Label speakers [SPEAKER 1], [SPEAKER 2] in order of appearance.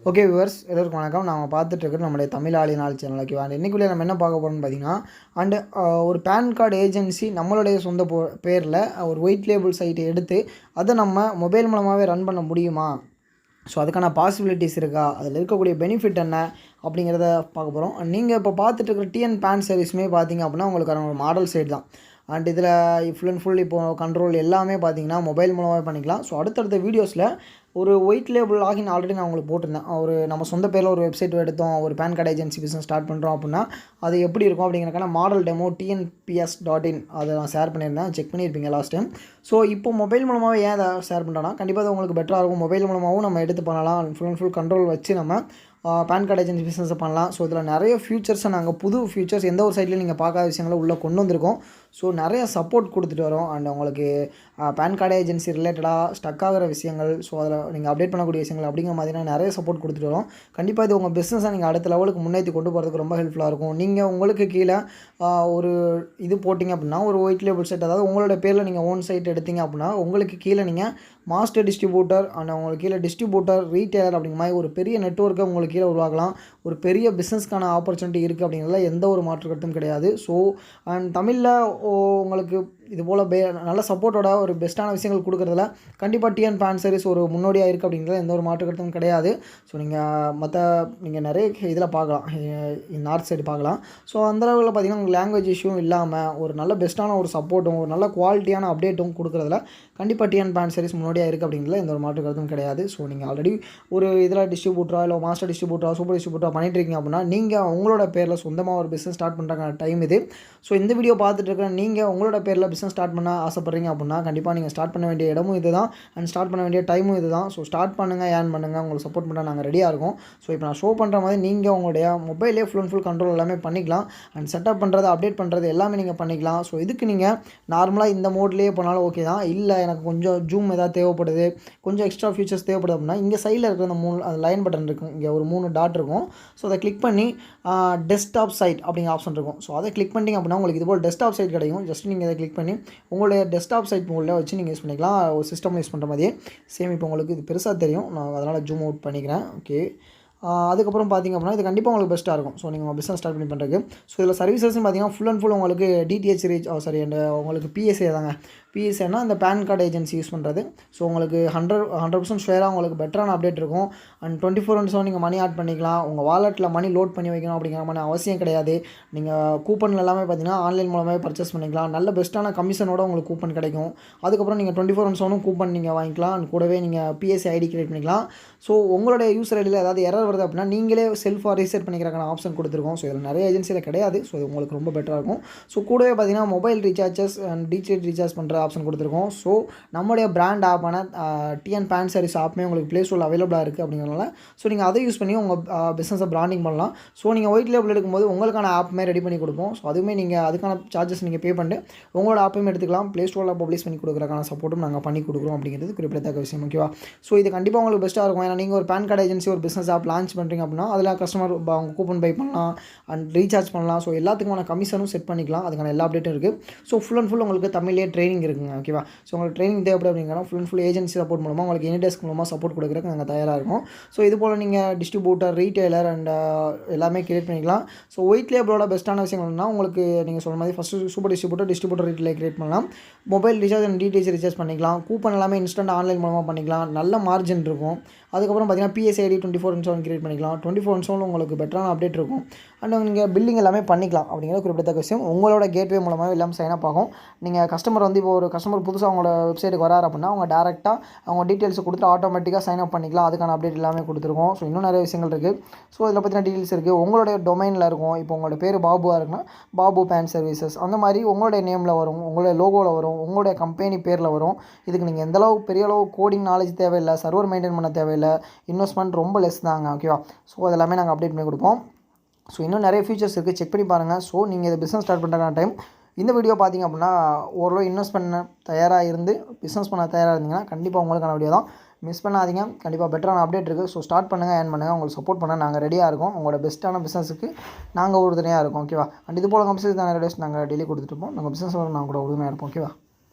[SPEAKER 1] Okay viewers, எல்லோருக்கும் வணக்கம். நாங்கள் பார்த்துட்ருக்கோம் நம்மளுடைய தமிழாளினால் சேனல். ஓகேவா, அந்த இன்றைக்குள்ளே நம்ம என்ன பார்க்க போகிறோம்னு பார்த்தீங்கன்னா, அண்டு ஒரு பேன் கார்டு ஏஜென்சி நம்மளுடைய சொந்த பேரில் ஒரு ஒயிட் லேபிள் சைட்டை எடுத்து அதை நம்ம மொபைல் மூலமாகவே ரன் பண்ண முடியுமா? ஸோ அதுக்கான பாசிபிலிட்டிஸ் இருக்கா? அதில் இருக்கக்கூடிய பெனிஃபிட் என்ன அப்படிங்கிறத பார்க்க போகிறோம். நீங்கள் இப்போ பார்த்துட்டு இருக்கிற டிஎன் பேன் சர்வீஸுமே பார்த்தீங்க அப்படின்னா உங்களுக்கான ஒரு மாடல் சைட் தான். அண்ட் இதில் ஃபுல் அண்ட் ஃபுல் இப்போது கண்ட்ரோல் எல்லாமே பார்த்தீங்கன்னா மொபைல் மூலமாக பண்ணிக்கலாம். ஸோ அடுத்தடுத்த வீடியோஸில் ஒரு ஒயிட் லேபிள் லாகின் ஆல்ரெடி நான் உங்களுக்கு போட்டிருந்தேன். ஒரு நம்ம சொந்த பேரில் ஒரு வெப்சைட் எடுத்தோம், ஒரு PAN card agency business start பண்ணுறோம் அப்படின்னா அது எப்படி இருக்கும் அப்படிங்கிறக்கான மாடல் டெமோ tnps.in அதை நான் ஷேர் பண்ணியிருந்தேன். செக் பண்ணியிருப்பீங்க லாஸ்ட் டைம். ஸோ இப்போ மொபைல் மூலமாக ஏன் அதை ஷேர் பண்ணுறோன்னா, கண்டிப்பாக அது உங்களுக்கு பெட்டராக இருக்கும். மொபைல் மூலமாகவும் நம்ம எடுத்து பண்ணலாம். ஃபுல் அண்ட் ஃபுல் கண்ட்ரோல் வச்சு நம்ம பேன் கார்டு ஏஜென்சி பிஸ்னஸை பண்ணலாம். ஸோ இதில் நிறைய ஃபியூச்சர்ஸை நாங்கள் புது ஃபியூச்சர்ஸ் எந்த ஒரு சைட்லையும் நீங்கள் பார்க்காத விஷயங்களை உள்ளே கொண்டு வந்திருக்கோம். ஸோ நிறைய சப்போர்ட் கொடுத்துட்டு வரோம். அண்ட் உங்களுக்கு பேன் கார்டு ஏஜென்சி ரிலேட்டடாக ஸ்டக் ஆகிற விஷயங்கள், ஸோ அதில் நீங்கள் அப்டேட் பண்ணக்கூடிய விஷயங்கள் அப்படிங்கிற மாதிரியான நிறைய சப்போர்ட் கொடுத்துட்டு வரோம். கண்டிப்பாக இது உங்கள் பிஸ்னஸை நீங்கள் அடுத்த லெவலுக்கு முன்னேற்றி கொண்டு போகிறதுக்கு ரொம்ப ஹெல்ப்ஃபுல்லாக இருக்கும். நீங்கள் உங்களுக்கு கீழே ஒரு இது போட்டிங்க அப்படின்னா, ஒரு ஒயிட் லேபிள் சைட், அதாவது உங்களோட பேரில் நீங்கள் ஓன் சைட் எடுத்தீங்க அப்படின்னா உங்களுக்கு கீழே நீங்கள் மாஸ்டர் டிஸ்ட்ரிபியூட்டர் அண்ட் உங்களுக்கு கீழே டிஸ்ட்ரிபியூட்டர், ரீட்டைலர் அப்படிங்கிற மாதிரி ஒரு பெரிய நெட்வொர்க்கை உங்களுக்கு கீழே உருவாக்கலாம். ஒரு பெரிய பிஸ்னஸ்க்கான ஆப்பர்ச்சுனிட்டி இருக்குது அப்படிங்கிறதுல எந்த ஒரு மாற்று கருத்தும் கிடையாது. ஸோ அண்ட் தமிழில் உங்களுக்கு இது போல் நல்ல சப்போர்ட்டோட ஒரு பெஸ்ட்டான விஷயங்கள் கொடுக்குறதுல கண்டிப்பாக டிஎன் பேன் சர்வீஸ் ஒரு முன்னோடியாக இருக்குது அப்படிங்கிறதுல எந்த ஒரு மாற்று கருத்தும் கிடையாது. ஸோ நீங்கள் நிறைய இதில் பார்க்கலாம், நார்த் சைடு பார்க்கலாம். ஸோ அந்தளவில் பார்த்திங்கன்னா உங்களுக்கு லாங்குவேஜ் இஷ்யூவும் இல்லாமல் ஒரு நல்ல பெஸ்ட்டான ஒரு சப்போர்ட்டும் ஒரு நல்ல குவாலிட்டியான அப்டேட்டும் கொடுக்குறதுல கண்டிப்பாக டிஎன் பேன் சர்வீஸ் முன்னோடியாக இருக்குது அப்படிங்கிறதுல எந்த ஒரு மாற்று கருத்தும் கிடையாது. ஸோ நீங்கள் ஆல்ரெடி ஒரு இதில் டிஸ்ட்ரிபியூட்டரா இல்லை மாஸ்டர் டிஸ்ட்ரிபியூட்டரா சூப்பர் டிஸ்ட்ரிபியூட்டரா பண்ணிட்டுருக்கீங்க அப்படின்னா நீங்கள் உங்களோட பேரில் சொந்தமாக ஒரு பிஸ்னஸ் ஸ்டார்ட் பண்ணுறாங்க டைம் இது. ஸோ இந்த வீடியோ பார்த்துட்டு இருக்கிற நீங்கள் உங்களோட பேரில் பிஸ்னஸ் ஸ்டார்ட் பண்ண ஆசைப்பட்றீங்க அப்படின்னா கண்டிப்பாக நீங்கள் ஸ்டார்ட் பண்ண வேண்டிய இடமும் இது தான் அண்ட் ஸ்டார்ட் பண்ண வேண்டிய டைமும் இது தான். ஸோ ஸ்டார்ட் பண்ணுங்கள், ஏர்ன் பண்ணுங்கள், உங்களுக்கு சப்போர்ட் பண்ண நாங்கள் ரெடியாக இருக்கோம். ஸோ இப்போ நான் ஷோ பண்ணுற மாதிரி நீங்கள் உங்களுடைய மொபைலே ஃபுல் அண்ட் ஃபுல் கண்ட்ரோல் எல்லாமே பண்ணிக்கலாம். அண்ட் செட்டப் பண்ணுறது, அப்டேட் பண்ணுறது எல்லாமே நீங்கள் பண்ணிக்கலாம். ஸோ இதுக்கு நீங்கள் நார்மலாக இந்த மோட்லேயே போனாலும் ஓகே தான். இல்லை எனக்கு கொஞ்சம் ஜூம் ஏதாவது தேவைப்படுது, கொஞ்சம் எக்ஸ்ட்ரா ஃபீச்சர்ஸ் தேவைப்படுது அப்படின்னா இங்கே சைடில் இருக்கிற அந்த அந்த லைன் பட்டன் இருக்கும், இங்கே ஒரு 3 டாட் இருக்கும். ஸோ அதை கிளிக் பண்ணி டெஸ்க்டாப் சைட் அப்படிங்கிற ஆப்ஷன் இருக்கும். ஸோ அதை கிளிக் பண்ணிங்க அப்படின்னா உங்களுக்கு இது போல் டெஸ்க்டாப் சைட் கிடைக்கும். ஜஸ்ட் நீங்கள் இதை கிளிக் பண்ணி உங்களுடைய டெஸ்க்டாப் சைட் மோடில் வச்சு நீங்கள் யூஸ் பண்ணிக்கலாம். ஒரு சிஸ்டம் யூஸ் பண்ணுற மாதிரியே சேம். இப்போ உங்களுக்கு இது பெருசாக தெரியும், நான் அதனால் ஜூம் அவுட் பண்ணிக்கிறேன். ஓகே, அதுக்கப்புறம் பார்த்திங்க அப்படின்னா இது கண்டிப்பாக உங்களுக்கு பெஸ்ட்டாக இருக்கும். ஸோ நீங்கள் பிஸ்னஸ் ஸ்டார்ட் பண்ணி பண்ணுறதுக்கு. ஸோ இதில் சர்வீசஸ்ன்னு பார்த்தீங்கன்னா ஃபுல் அண்ட் ஃபுல் உங்களுக்கு டிடிஹெச் ரீச் அண்ட் உங்களுக்கு பிஎஸ்ஏ தாங்க. பிஎஸ்ஏனா இந்த பேன் கார்டு ஏஜென்சி யூஸ் பண்ணுறது. ஸோ உங்களுக்கு 100% ஷேராக உங்களுக்கு பெட்டரான அப்டேட் இருக்கும். அண்ட் 24/7 நீங்கள் மணி ஆட் பண்ணிக்கலாம். உங்கள் வாலெட்டில் மணி லோட் பண்ணி வைக்கணும் அப்படிங்கிற மாதிரி அவசியம் கிடையாது. நீங்கள் கூப்பன் எல்லாமே பார்த்தீங்கன்னா ஆன்லைன் மூலமாக பர்ச்சேஸ் பண்ணிக்கலாம். நல்ல பெஸ்ட்டான கமிஷனோட உங்களுக்கு கூப்பன் கிடைக்கும். அதுக்கப்புறம் நீங்கள் 24/7 கூப்பன் நீங்கள் வாங்கிக்கலாம். அண்ட் கூடவே நீங்கள் பிஎஸ்ஏ ஐடி கிரியேட் பண்ணிக்கலாம். ஸோ உங்களுடைய யூசர் ஐடியில் ஏதாவது எரர் வருது அப்படின்னா நீங்களே செல்ஃபாக ரீசெட் பண்ணிக்கிறக்கான ஆப்ஷன் கொடுத்துருக்கோம். ஸோ இதில் நிறைய ஏஜென்சியில் கிடையாது. ஸோ இது உங்களுக்கு ரொம்ப பெட்டராக இருக்கும். ஸோ கூடவே பார்த்தீங்கன்னா mobile recharges and DTH recharge பண்ணுற ஆப்ஷன் கொடுத்துருக்கோம். ஸோ நம்முடைய பிராண்ட் ஆப்பான டிஎன் பேன் சர்வீஸ் ஆப்புமே உங்களுக்கு ப்ளே ஸ்டோரில் அவைலபிளாக இருக்குது அப்படிங்கிறனால ஸோ நீங்கள் அதை யூஸ் பண்ணி உங்கள் பிஸ்னஸை பிராண்டிங் பண்ணலாம். ஸோ நீங்கள் ஒயிட் லேபிள் எடுக்கும்போது உங்களுக்கான ஆப்புமே ரெடி பண்ணி கொடுப்போம். ஸோ அதுவுமே நீங்கள் அதுக்கான சார்ஜஸ் நீங்கள் பே பண்ணிட்டு உங்களோட ஆப்பையும் எடுத்துக்கலாம். ப்ளே ஸ்டோரில் பப்ளிஷ் பண்ணி கொடுக்குறக்கான சப்போர்ட்டும் நாங்கள் பண்ணி கொடுக்குறோம் அப்படிங்கிறது குறிப்பிடத்தக்க விஷயம். ஓகேவா? ஸோ இது கண்டிப்பாக உங்களுக்கு பெஸ்ட்டாக இருக்கும். ஏன்னா நீங்கள் ஒரு பேன் கார்டு ஏஜென்சி ஒரு பிஸ்னஸ் ஆப் லான்ச் பண்ணுறீங்க அப்படின்னா அதில் கஸ்டமர் அவங்க கூப்பன் பை பண்ணலாம் அண்ட் ரீசார்ஜ் பண்ணலாம். ஸோ எல்லாத்துக்குமான கமிஷனும் செட் பண்ணிக்கலாம். அதுக்கான எல்லா அப்டேட்டும் இருக்குது. ஸோ ஃபுல் அண்ட் ஃபுல் உங்களுக்கு தமிழ்லேயே ட்ரைனிங் இருக்குங்க. ஓகேவா? ஸோ உங்களுக்கு ட்ரைனிங் தேவைப்படும் அப்படிங்கிற full and full agency support மூலமாக உங்களுக்கு எனி டெஸ்க் மூலமாக சப்போர்ட் கொடுக்குறதுக்கு நாங்கள் தயாராக இருக்கும். ஸோ இது போல் நீங்கள் டிஸ்ட்ரிபியூட்டர், ரீட்டைலர் அண்ட் எல்லாமே கிரியேட் பண்ணிக்கலாம். ஸோ ஒயிட் லேபிளோட பெஸ்ட்டான விஷயங்கள்னா உங்களுக்கு நீங்கள் சொல்கிற மாதிரி first super distributor retailer create பண்ணலாம். Mobile recharge and DTH recharge பண்ணிக்கலாம். கூப்பன் எல்லாமே இன்ஸ்டன்ட் ஆன்லைன் மூலமாக பண்ணிக்கலாம். நல்ல மார்ஜின் இருக்கும். அதுக்கப்புறம் பார்த்தீங்கன்னா பிஎஸ்ஐ ஐடி 24/7 கிரியேட் பண்ணிக்கலாம். 24/7 உங்களுக்கு பெட்டரான அப்டேட் இருக்கும். அண்ட் நீங்கள் பில்லிங் எல்லாமே பண்ணிக்கலாம் அப்படிங்கிற குறிப்பிடத்தக்க விஷயம். உங்களோட கேட்வே மூலமாக எல்லாம் சைன் அப் ஆகும். நீங்கள் கஸ்டமர் இப்போ ஒரு கஸ்டமர் புதுசாக அவங்களோட வெப்சைட்டுக்கு வராரு அப்படின்னா அவங்க டேரெக்டாக அவங்க டீட்டெயில்ஸ் கொடுத்து ஆட்டோமேட்டிக்காக சைன் அப் பண்ணிக்கலாம். அதுக்கான அப்டேட் எல்லாமே கொடுத்துருக்கோம். ஸோ இன்னும் நிறைய விஷயங்கள் இருக்குது. ஸோ இதில் பார்த்தீங்கன்னா டீட்டெயில்ஸ் இருக்குது. உங்களுடைய டொமைனில் இருக்கும். இப்போ உங்களோட பேர் பாபுவாக இருக்குன்னா பாபு பேன் சர்வீசஸ் அந்த மாதிரி உங்களுடைய நேமில் வரும், உங்களுடைய லோகோவில் வரும், உங்களுடைய கம்பெனி பேரில் வரும். இதுக்கு நீங்கள் எந்தளவு பெரிய அளவு கோடிங் நாலேஜ் தேவையில்லை, சர்வர் மெயின்டைன் பண்ண தேவையில்லை, இன்வெஸ்ட்மெண்ட் ரொம்ப லெஸ் தாங்க. ஓகேவா? ஸோ அதெல்லாமே நாங்கள் அப்டேட் பண்ணி கொடுப்போம். ஸோ இன்னும் நிறைய ஃபீச்சர்ஸ் இருக்குது, செக் பண்ணி பாருங்கள். ஸோ நீங்கள் இதை பிஸ்னஸ் ஸ்டார்ட் பண்ணுறதுக்கான டைம் இந்த வீடியோ பார்த்திங்க அப்படின்னா ஓரளவு இன்வெஸ்ட் பண்ண தயாராக இருந்து பிஸ்னஸ் பண்ண தயாராக இருந்தீங்கன்னா கண்டிப்பாக உங்களுக்கான வீடியோ தான். மிஸ் பண்ணாதீங்க. கண்டிப்பாக பெட்டரான அப்டேட் இருக்குது. ஸோ ஸ்டார்ட் பண்ணுங்கள், ஏர்ன் பண்ணுங்கள். உங்களுக்கு சப்போர்ட் பண்ண நாங்கள் ரெடியாக இருக்கோம். உங்களோட பெஸ்ட்டான பிஸ்னஸுக்கு நாங்கள் உறுதுணையாக இருக்கோம். ஓகேவா? அண்ட் இது போல் கம்பெனிஸ் நிறைய டேஸ் நாங்கள் டெய்லி கொடுத்துட்டுப்போம். நாங்கள் பிஸ்னஸ் நாங்கள் கூட உறுதுணையாக இருப்போம். ஓகேவா?